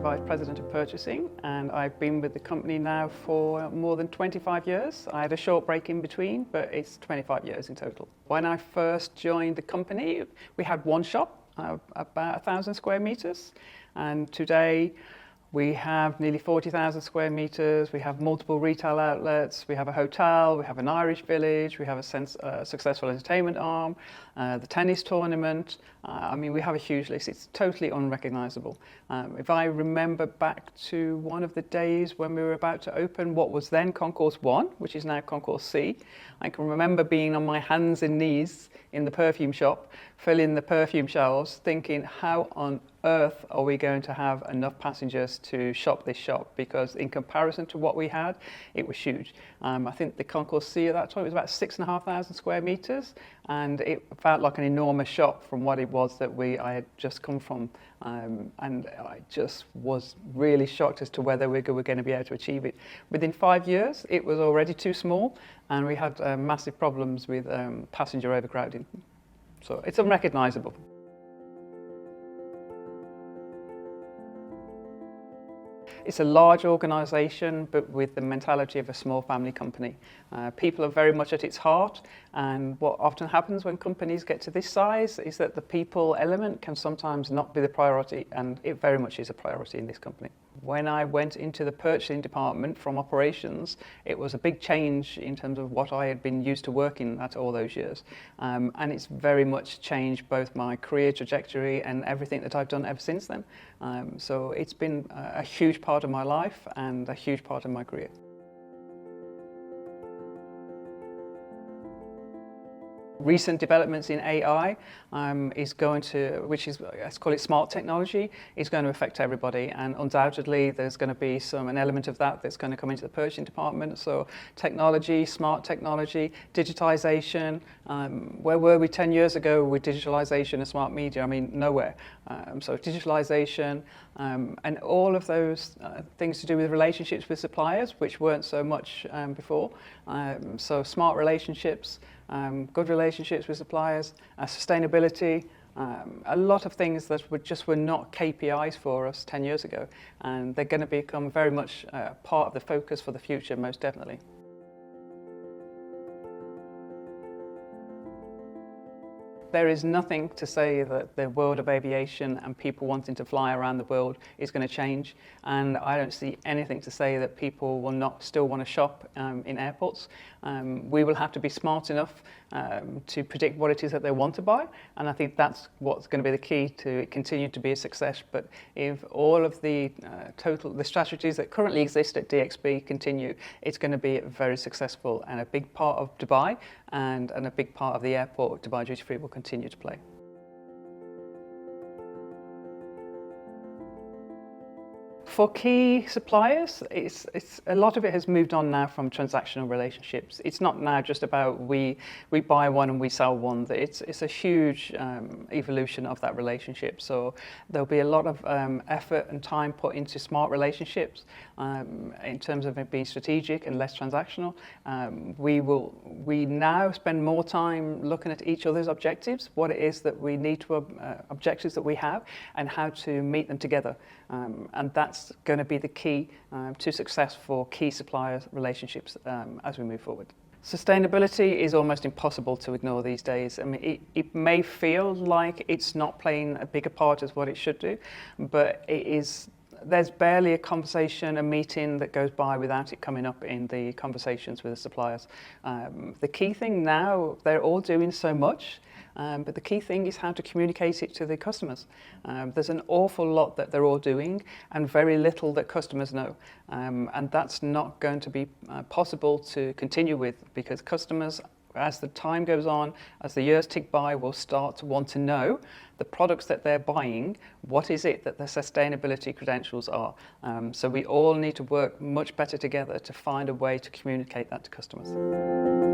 Vice President of Purchasing, and I've been with the company now for more than 25 years. I had a short break in between, but it's 25 years in total. When I first joined the company, we had one shop, about 1,000 square meters, and today we have nearly 40,000 square meters, we have multiple retail outlets, we have a hotel, we have an Irish village, we have a successful entertainment arm, the tennis tournament. I mean, we have a huge list. It's totally unrecognisable. If I remember back to one of the days when we were about to open what was then Concourse 1, which is now Concourse C, I can remember being on my hands and knees in the perfume shop, filling the perfume shelves, thinking, how on earth are we going to have enough passengers to shop this shop? Because in comparison to what we had, it was huge. I think the Concourse C at that time was about 6,500 square meters, and it felt like an enormous shop from what it was that I had just come from. And I just was really shocked as to whether we were going to be able to achieve it. Within 5 years, it was already too small, and we had massive problems with passenger overcrowding. So it's unrecognisable. It's a large organisation, but with the mentality of a small family company. People are very much at its heart, and what often happens when companies get to this size is that the people element can sometimes not be the priority, and it very much is a priority in this company. When I went into the purchasing department from operations, it was a big change in terms of what I had been used to working at all those years. And it's very much changed both my career trajectory and everything that I've done ever since then. So it's been a huge part of my life and a huge part of my career. Recent developments in AI let's call it smart technology, is going to affect everybody, and undoubtedly there's going to be an element of that that's going to come into the purchasing department. So technology, smart technology, digitization. Where were we 10 years ago with digitalization and smart media? I mean, nowhere. So digitalization and all of those things to do with relationships with suppliers, which weren't so much before. So smart relationships, good relationships with suppliers, sustainability, a lot of things that were not KPIs for us 10 years ago, and they're going to become very much part of the focus for the future, most definitely. There is nothing to say that the world of aviation and people wanting to fly around the world is going to change, and I don't see anything to say that people will not still want to shop in airports. We will have to be smart enough to predict what it is that they want to buy, and I think that's what's going to be the key to continue to be a success. But if all of the strategies that currently exist at DXB continue, it's going to be very successful, and a big part of Dubai and a big part of the airport, Dubai Duty Free, will continue to play. For key suppliers, a lot of it has moved on now from transactional relationships. It's not now just about we buy one and we sell one. It's a huge evolution of that relationship. So there'll be a lot of effort and time put into smart relationships in terms of it being strategic and less transactional. We now spend more time looking at each other's objectives, what it is that we need to objectives that we have, and how to meet them together. And that's going to be the key to success for key supplier relationships as we move forward. Sustainability is almost impossible to ignore these days. I mean, it may feel like it's not playing a bigger part as what it should do, but it is. There's barely a conversation, a meeting that goes by without it coming up in the conversations with the suppliers. The key thing now, they're all doing so much, but the key thing is how to communicate it to the customers. There's an awful lot that they're all doing and very little that customers know. And that's not going to be possible to continue with, because customers, as the time goes on, as the years tick by, will start to want to know the products that they're buying, what is it that their sustainability credentials are. So we all need to work much better together to find a way to communicate that to customers.